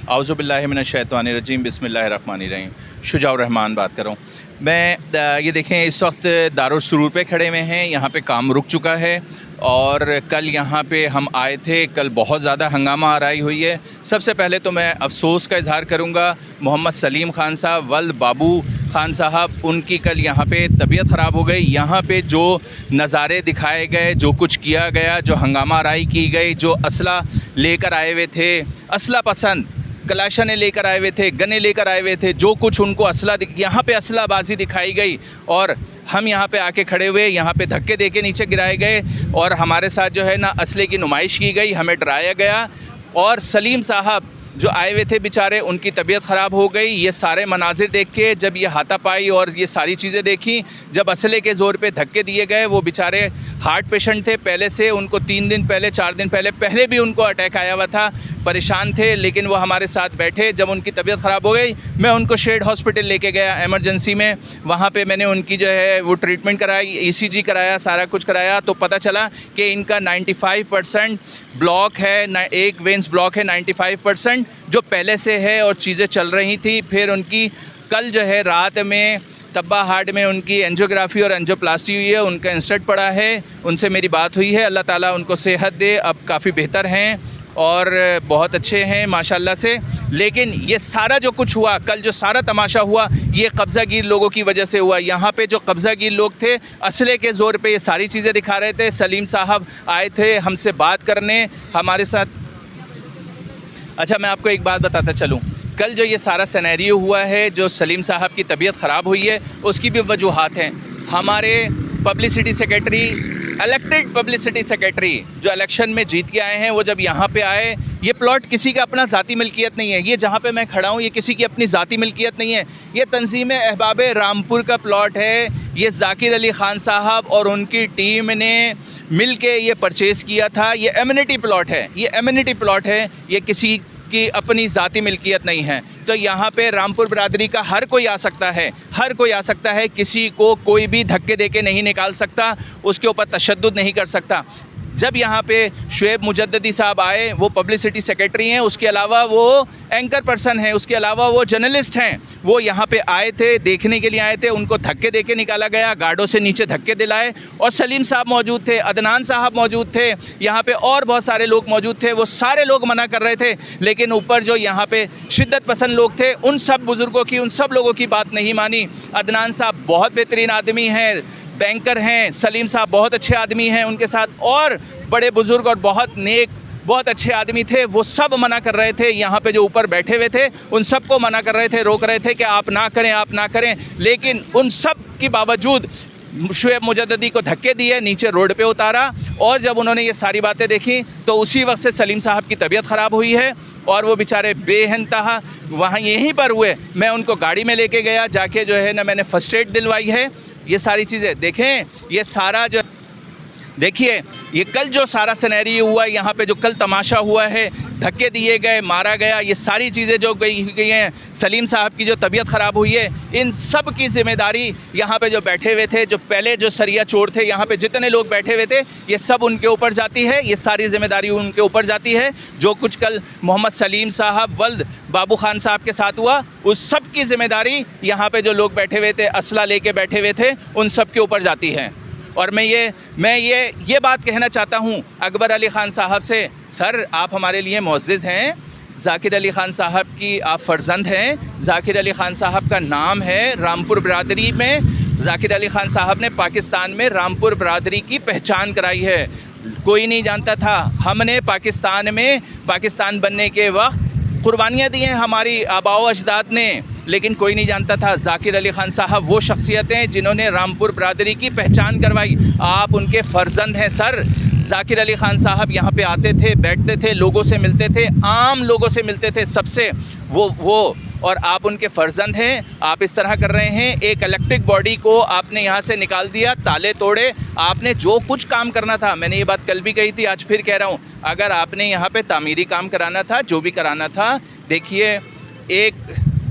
आउज़ुबिल्लाहि मिनश्शैतानिर्रजीम बिस्मिल्लाहिर्रहमानिर्रहीम। शुजाउर रहमान बात कर रहा हूँ मैं। ये देखें, इस वक्त दारुल सुरूर पे खड़े हुए हैं। यहाँ पे काम रुक चुका है और कल यहाँ पे हम आए थे। कल बहुत ज़्यादा हंगामा आराई हुई है। सबसे पहले तो मैं अफसोस का इज़हार करूँगा मोहम्मद सलीम ख़ान साहब वल्द बाबू ख़ान साहब, उनकी कल यहाँ पे तबीयत ख़राब हो गई। यहाँ पे जो नज़ारे दिखाए गए, जो कुछ किया गया, जो हंगामा आराई की गई, जो असला लेकर आए हुए थे, असला पसंद कलाशनें लेकर आए हुए थे, गने लेकर आए हुए थे, जो कुछ उनको असला यहाँ पे असलाबाजी दिखाई गई और हम यहाँ पे आके खड़े हुए, यहाँ पे धक्के दे के नीचे गिराए गए और हमारे साथ जो है ना असले की नुमाइश की गई, हमें डराया गया। और सलीम साहब जो आए हुए थे बेचारे, उनकी तबीयत ख़राब हो गई। ये सारे मनाजिर देख के जब ये हाथापाई और ये सारी चीज़ें देखी, जब असले के ज़ोर पे धक्के दिए गए, वो बेचारे हार्ट पेशेंट थे पहले से, उनको 3 दिन पहले 4 दिन पहले भी उनको अटैक आया हुआ था, परेशान थे, लेकिन वो हमारे साथ बैठे। जब उनकी तबीयत ख़राब हो गई, मैं उनको शेड हॉस्पिटल लेके गया एमरजेंसी में। वहाँ पे मैंने उनकी जो है वो ट्रीटमेंट कराई, ECG कराया, सारा कुछ कराया, तो पता चला कि इनका 95% ब्लॉक है, एक वेंस ब्लॉक है 95% जो पहले से है और चीज़ें चल रही थी। फिर उनकी कल जो है रात में तब्बा हार्ट में उनकी एंजियोग्राफी और एंजियोप्लास्टी हुई है, उनका इंसर्ट पड़ा है, उनसे मेरी बात हुई है। अल्लाह ताला उनको सेहत दे, अब काफ़ी बेहतर हैं और बहुत अच्छे हैं माशाल्लाह से। लेकिन ये सारा जो कुछ हुआ, कल जो सारा तमाशा हुआ, ये कब्ज़ागीर लोगों की वजह से हुआ। यहाँ पे जो कब्ज़ागीर लोग थे, असले के ज़ोर पे ये सारी चीज़ें दिखा रहे थे। सलीम साहब आए थे हमसे बात करने हमारे साथ। अच्छा, मैं आपको एक बात बताता चलूँ, कल जो ये सारा सिनेरियो हुआ है, जो सलीम साहब की तबीयत ख़राब हुई है, उसकी भी वजूहात हैं। हमारे publicity secretary, elected publicity secretary जो इलेक्शन में जीत के आए हैं, वो जब यहाँ पे आए, ये प्लॉट किसी का अपना ज़ाती मिल्कियत नहीं है। ये जहाँ पे मैं खड़ा हूँ, ये किसी की अपनी ज़ाती मिल्कियत नहीं है। ये तंजीम अहबाब रामपुर का प्लॉट है। ये ज़ाकिर अली ख़ान साहब और उनकी टीम ने मिल के ये परचेज़ किया था। ये एमिनिटी प्लॉट है, ये एमिनिटी प्लॉट है, ये किसी की अपनी ज़ाती मिल्कियत नहीं है। तो यहाँ पे रामपुर बरादरी का हर कोई आ सकता है, हर कोई आ सकता है, किसी को कोई भी धक्के दे के नहीं निकाल सकता, उसके ऊपर तशद्दुद नहीं कर सकता। जब यहाँ पे शुएब मुजद्ददी साहब आए, वो पब्लिसिटी सेक्रेटरी हैं, उसके अलावा वो एंकर पर्सन हैं, उसके अलावा वो जर्नलिस्ट हैं, वो यहाँ पे आए थे, देखने के लिए आए थे। उनको धक्के दे के निकाला गया, गार्डों से नीचे धक्के दिलाए। और सलीम साहब मौजूद थे, अदनान साहब मौजूद थे, यहाँ पे और बहुत सारे लोग मौजूद थे। वो सारे लोग मना कर रहे थे, लेकिन ऊपर जो यहाँ पे शिद्दत पसंद लोग थे, उन सब बुज़ुर्गों की, उन सब लोगों की बात नहीं मानी। अदनान साहब बहुत बेहतरीन आदमी हैं, बैंकर हैं। सलीम साहब बहुत अच्छे आदमी हैं, उनके साथ और बड़े बुज़ुर्ग और बहुत नेक, बहुत अच्छे आदमी थे। वो सब मना कर रहे थे, यहाँ पे जो ऊपर बैठे हुए थे उन सब को मना कर रहे थे, रोक रहे थे कि आप ना करें, आप ना करें। लेकिन उन सब के बावजूद शुएब मुजद्ददी को धक्के दिए, नीचे रोड पे उतारा। और जब उन्होंने ये सारी बातें देखी, तो उसी वक्त से सलीम साहब की तबीयत ख़राब हुई है और वो बेचारे बेइंतहा वहाँ यहीं पर हुए। मैं उनको गाड़ी में लेके गया, जाके जो है ना मैंने फ़र्स्ट एड दिलवाई है। ये सारी चीज़ें देखें, ये सारा जो देखिए, ये कल जो सारा सिनेरियो हुआ, यहाँ पे जो कल तमाशा हुआ है, धक्के दिए गए, मारा गया, ये सारी चीज़ें जो गई हैं, सलीम साहब की जो तबीयत ख़राब हुई है, इन सब की ज़िम्मेदारी यहाँ पे जो बैठे हुए थे, जो पहले जो सरिया चोर थे, यहाँ पे जितने लोग बैठे हुए थे, ये सब उनके ऊपर जाती है। ये सारी ज़िम्मेदारी उनके ऊपर जाती है। जो कुछ कल मोहम्मद सलीम साहब वल्द बाबू ख़ान साहब के साथ हुआ, उस सब की ज़िम्मेदारी यहाँ पे जो लोग बैठे हुए थे, असला लेके बैठे हुए थे, उन सब के ऊपर जाती है। और मैं ये बात कहना चाहता हूँ अकबर अली ख़ान साहब से, सर आप हमारे लिए मुअज़्ज़िज़ हैं, ज़ाकिर अली ख़ान साहब की आप फ़र्जंद हैं। ज़ाकिर अली ख़ान साहब का नाम है रामपुर बरादरी में। ज़ाकिर अली ख़ान साहब ने पाकिस्तान में रामपुर बरादरी की पहचान कराई है। कोई नहीं जानता था। हमने पाकिस्तान में, पाकिस्तान बनने के वक्त कुर्बानियाँ दी हैं हमारी आबाओ अजदाद ने, लेकिन कोई नहीं जानता था ज़ाकिर अली ख़ान साहब वो शख्सियतें जिन्होंने रामपुर बरादरी की पहचान करवाई। आप उनके फ़र्जंद हैं सर। ज़ाकिर अली ख़ान साहब यहाँ पे आते थे, बैठते थे, लोगों से मिलते थे, आम लोगों से मिलते थे, सबसे वो और आप उनके फ़र्जंद हैं। आप इस तरह कर रहे हैं, एक इलेक्ट्रिक बॉडी को आपने यहाँ से निकाल दिया, ताले तोड़े। आपने जो कुछ काम करना था, मैंने ये बात कल भी कही थी, आज फिर कह रहा हूँ, अगर आपने यहाँ पे तामीरी काम कराना था, जो भी कराना था, देखिए एक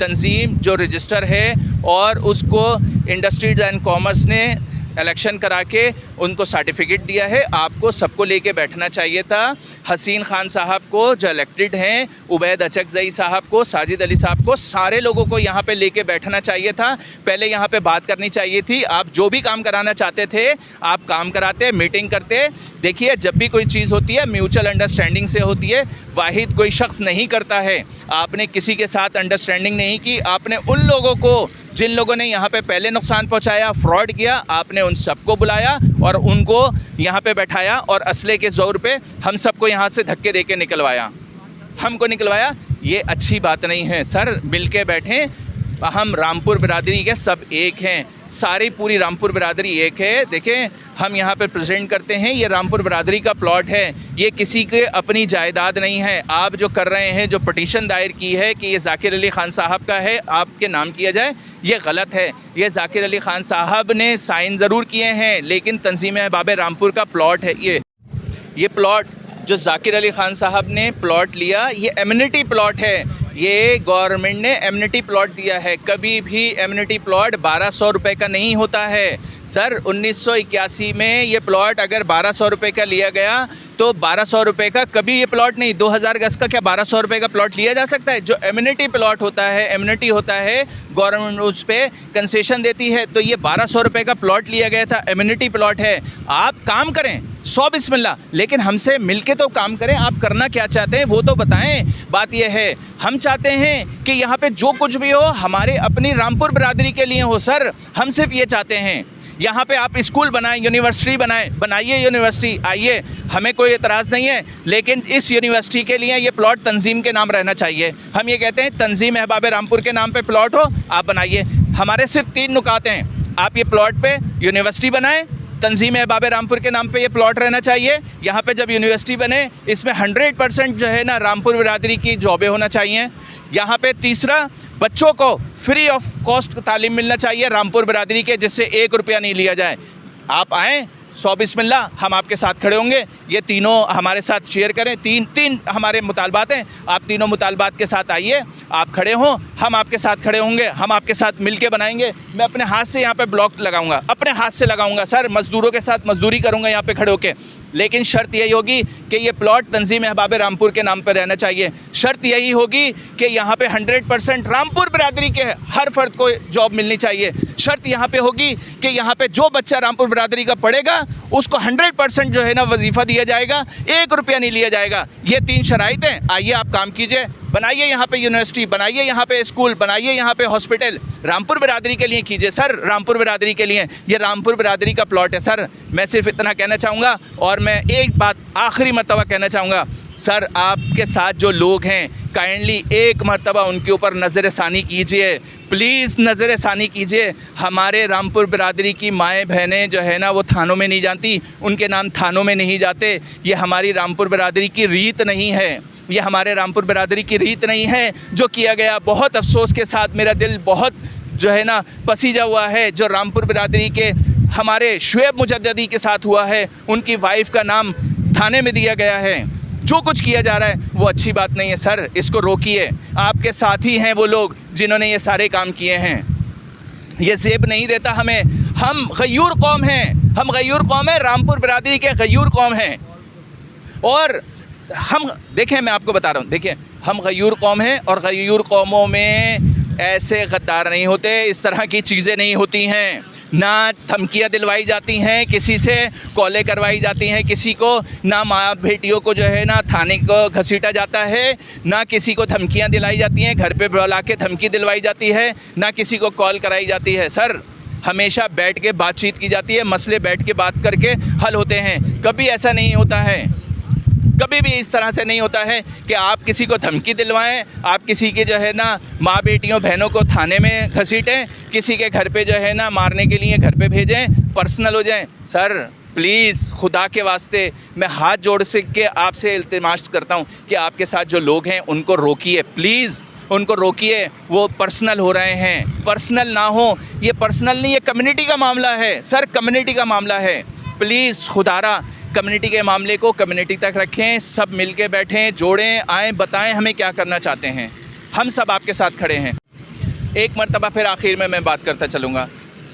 तंजीम जो रजिस्टर है और उसको इंडस्ट्रीज एंड कॉमर्स ने इलेक्शन करा के उनको सर्टिफिकेट दिया है। आपको सबको लेके बैठना चाहिए था। हसीन खान साहब को जो इलेक्टेड हैं, उबैद अचकज़ई साहब को, साजिद अली साहब को, सारे लोगों को यहाँ पे लेके बैठना चाहिए था। पहले यहाँ पे बात करनी चाहिए थी। आप जो भी काम कराना चाहते थे आप काम कराते, मीटिंग करते। देखिए, जब भी कोई चीज़ होती है म्यूचुअल अंडरस्टैंडिंग से होती है। वाहिद कोई शख्स नहीं करता है। आपने किसी के साथ अंडरस्टैंडिंग नहीं की। आपने उन लोगों को, जिन लोगों ने यहाँ पे पहले नुकसान पहुँचाया, फ्रॉड किया, आपने उन सबको बुलाया और उनको यहाँ पे बैठाया और असले के ज़ोर पे हम सबको यहाँ से धक्के दे के हमको निकलवाया। ये अच्छी बात नहीं है सर। मिल के बैठें। हम रामपुर बिरादरी के सब एक हैं, सारी पूरी रामपुर बिरादरी एक है। देखें, हम यहाँ पर प्रेजेंट करते हैं, ये रामपुर बिरादरी का प्लॉट है, ये किसी के अपनी जायदाद नहीं है। आप जो कर रहे हैं, जो पटिशन दायर की है कि ये ज़ाकिर अली ख़ान साहब का है, आपके नाम किया जाए, ये गलत है। ये ज़ाकिर अली ख़ान साहब ने साइन ज़रूर किए हैं, लेकिन तंजीम अहबाब रामपुर का प्लॉट है ये प्लॉट जो ज़ाकिर अली ख़ान साहब ने प्लॉट लिया, ये एमिनिटी प्लॉट है। ये गवर्नमेंट ने एमिनिटी प्लॉट दिया है। कभी भी एमिनिटी प्लॉट 1200 रुपये का नहीं होता है सर। 1981 में ये प्लॉट अगर 1200 रुपये का लिया गया तो 1200 रुपये का कभी ये प्लॉट नहीं, 2000 गज का क्या 1200 रुपये का प्लॉट लिया जा सकता है? जो एमिनिटी प्लॉट होता है, एमिनिटी होता है, गवर्नमेंट उस पर कंसेशन देती है। तो ये 1200 रुपये का प्लॉट लिया गया था, एमिनिटी प्लॉट है। आप काम करें, 100 बिस्मिल्लाह, लेकिन हमसे मिलके तो काम करें। आप करना क्या चाहते हैं वो तो बताएं। बात यह है, हम चाहते हैं कि यहाँ पे जो कुछ भी हो हमारे अपनी रामपुर बिरादरी के लिए हो सर। हम सिर्फ ये चाहते हैं, यहाँ पे आप स्कूल बनाएं, यूनिवर्सिटी बनाइए यूनिवर्सिटी, आइए, हमें कोई एतराज़ नहीं है। लेकिन इस यूनिवर्सिटी के लिए ये प्लॉट तंजीम के नाम रहना चाहिए। हम ये कहते हैं तंजीम अहबाब रामपुर के नाम पे प्लॉट हो, आप बनाइए। हमारे सिर्फ 3 नुकात हैं। आप ये प्लॉट पे यूनिवर्सिटी बनाएं, तंजीम अहबाब रामपुर के नाम पे ये प्लॉट रहना चाहिए। यहाँ पे जब यूनिवर्सिटी बने, इसमें 100% जो है ना रामपुर बिरादरी की जॉबें होना चाहिए। यहाँ पे तीसरा, बच्चों को फ्री ऑफ कॉस्ट तालीम मिलना चाहिए रामपुर बिरादरी के, जिससे 1 रुपया नहीं लिया जाए। आप आएँ, 100 बिस्मिल्लाह, हम आपके साथ खड़े होंगे। ये तीनों हमारे साथ शेयर करें। तीन हमारे मुतालबात हैं। आप तीनों मुतालबात के साथ आइए, आप खड़े हों, हम आपके साथ खड़े होंगे, हम आपके साथ मिल के बनाएंगे। मैं अपने हाथ से यहाँ पे ब्लॉक लगाऊंगा, अपने हाथ से लगाऊंगा सर। मज़दूरों के साथ मजदूरी करूँगा यहाँ पे खड़े होके। लेकिन शर्त यही होगी कि ये प्लॉट तंजीम अहबाब रामपुर के नाम पर रहना चाहिए। शर्त यही होगी कि यहाँ पे 100% रामपुर बिरादरी के हर फर्द को जॉब मिलनी चाहिए। शर्त यहाँ पे होगी कि यहाँ पे जो बच्चा रामपुर बिरादरी का पढ़ेगा उसको 100% जो है ना वजीफ़ा दिया जाएगा, 1 रुपया नहीं लिया जाएगा। ये 3 शराइत हैं। आइए, आप काम कीजिए, बनाइए यहाँ पे यूनिवर्सिटी, बनाइए यहाँ पे स्कूल, बनाइए यहाँ पे हॉस्पिटल। रामपुर बिरादरी के लिए कीजिए सर, रामपुर बिरादरी के लिए। ये रामपुर बिरादरी का प्लॉट है सर। मैं सिर्फ इतना कहना चाहूँगा। और मैं एक बात आखिरी मरतबा कहना चाहूँगा सर, आपके साथ जो लोग हैं, काइंडली एक मरतबा उनके ऊपर नज़र षानी कीजिए, प्लीज़ नज़र षानी कीजिए। हमारे रामपुर बिरादरी की माएँ बहनें जो है ना वो थानों में नहीं जानती, उनके नाम थानों में नहीं जाते। ये हमारी रामपुर बिरादरी की रीत नहीं है, ये हमारे रामपुर बिरादरी की रीत नहीं है। जो किया गया, बहुत अफसोस के साथ मेरा दिल बहुत जो है ना पसीजा हुआ है, जो रामपुर बिरादरी के हमारे शुएब मुजद्ददी के साथ हुआ है। उनकी वाइफ का नाम थाने में दिया गया है। जो कुछ किया जा रहा है वो अच्छी बात नहीं है सर, इसको रोकिए। आपके साथी हैं वो लोग जिन्होंने ये सारे काम किए हैं। ये ज़ेब नहीं देता हमें। हम गयूर कौम हैं, हम गयूर कौम हैं, रामपुर बिरादरी के गयूर कौम हैं। और हम देखें, मैं आपको बता रहा हूँ, देखिए, हम गयूर कौम हैं और गयूर कौमों में ऐसे गद्दार नहीं होते, इस तरह की चीज़ें नहीं होती हैं। ना धमकियाँ दिलवाई जाती हैं, किसी से कॉलें करवाई जाती हैं किसी को, ना माँ बेटियों को जो है ना थाने को घसीटा जाता है, ना किसी को धमकियाँ दिलाई जाती हैं, घर पे बुला के धमकी दिलवाई जाती है, ना किसी को कॉल कराई जाती है। सर, हमेशा बैठ के बातचीत की जाती है, मसले बैठ के बात करके हल होते हैं। कभी ऐसा नहीं होता है, कभी भी इस तरह से नहीं होता है कि आप किसी को धमकी दिलवाएं, आप किसी के जो है ना माँ बेटियों बहनों को थाने में घसीटें, किसी के घर पे जो है ना मारने के लिए घर पे भेजें, पर्सनल हो जाएं। सर प्लीज़, खुदा के वास्ते मैं हाथ जोड़ से के आपसे इल्तिमास करता हूँ कि आपके साथ जो लोग हैं उनको रोकिए, प्लीज़ उनको रोकिए। वो पर्सनल हो रहे हैं, पर्सनल ना हो, ये पर्सनल नहीं, ये कम्युनिटी का मामला है सर, कम्युनिटी का मामला है। प्लीज़ खुदारा कम्युनिटी के मामले को कम्युनिटी तक रखें, सब मिल के बैठें, जोड़ें, आएँ, बताएं हमें क्या करना चाहते हैं। हम सब आपके साथ खड़े हैं। एक मरतबा फिर आखिर में मैं बात करता चलूँगा।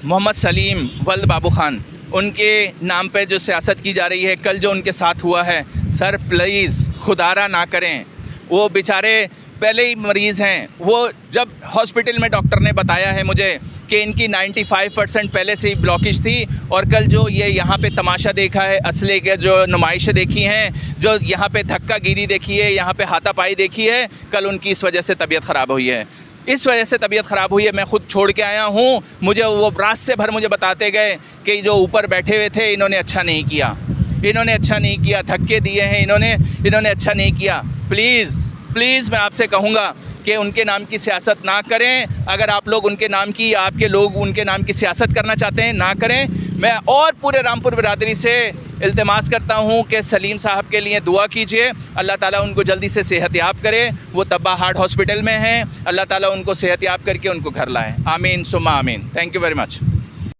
मोहम्मद सलीम वल्द बाबू खान, उनके नाम पे जो सियासत की जा रही है, कल जो उनके साथ हुआ है, सर प्लीज़ खुदारा ना करें। वो बेचारे पहले ही मरीज़ हैं। वो जब हॉस्पिटल में डॉक्टर ने बताया है मुझे कि इनकी 95% पहले से ही ब्लॉकेज थी, और कल जो ये यहाँ पे तमाशा देखा है, असले के जो नुमाइशें देखी हैं, जो यहाँ पे धक्का गिरी देखी है, यहाँ पे हाथापाई देखी है, कल उनकी इस वजह से तबीयत ख़राब हुई है। इस वजह से तबीयत ख़राब हुई है। मैं ख़ुद छोड़ के आया हूँ। मुझे वो रास्ते भर मुझे बताते गए कि जो ऊपर बैठे हुए थे इन्होंने अच्छा नहीं किया, इन्होंने अच्छा नहीं किया, धक्के दिए हैं इन्होंने अच्छा नहीं किया। प्लीज़ मैं आपसे कहूँगा कि उनके नाम की सियासत ना करें। अगर आप लोग उनके नाम की, आपके लोग उनके नाम की सियासत करना चाहते हैं, ना करें। मैं और पूरे रामपुर बिरादरी से इल्तिमास करता हूँ कि सलीम साहब के लिए दुआ कीजिए, अल्लाह ताला उनको जल्दी से सेहतयाब करे। वो तब्बा हार्ट हॉस्पिटल में हैं, अल्लाह ताला उनको सेहतयाब करके उनको घर लाए। आमीन सुम्मा आमीन। Thank you very much.